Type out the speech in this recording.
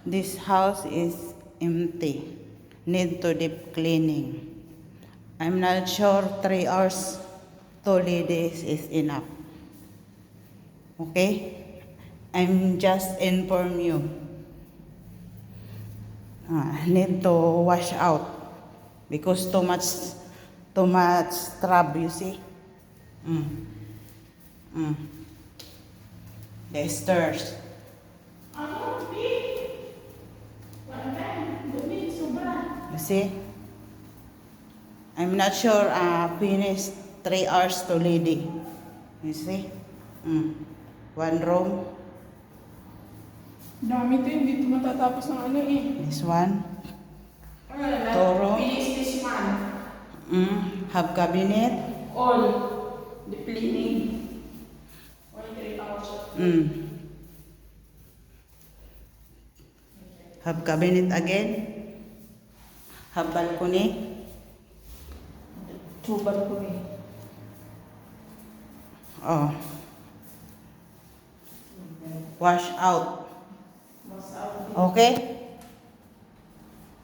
This house is empty. Need to deep cleaning. I'm not sure 3 hours to ladies is enough. Okay? I'm just inform you. Need to wash out because too much scrub, you see. The stairs. You see? I'm not sure finish 3 hours to lady. You see? One room. Dami to, hindi ito matatapos ng ano eh. This one. Toro. Finish this month. Have cabinet. All. The cleaning. Only 3 hours. Have cabinet again. Have balcony. 2 balcony. Oh. Wash out. Mas out. Okay?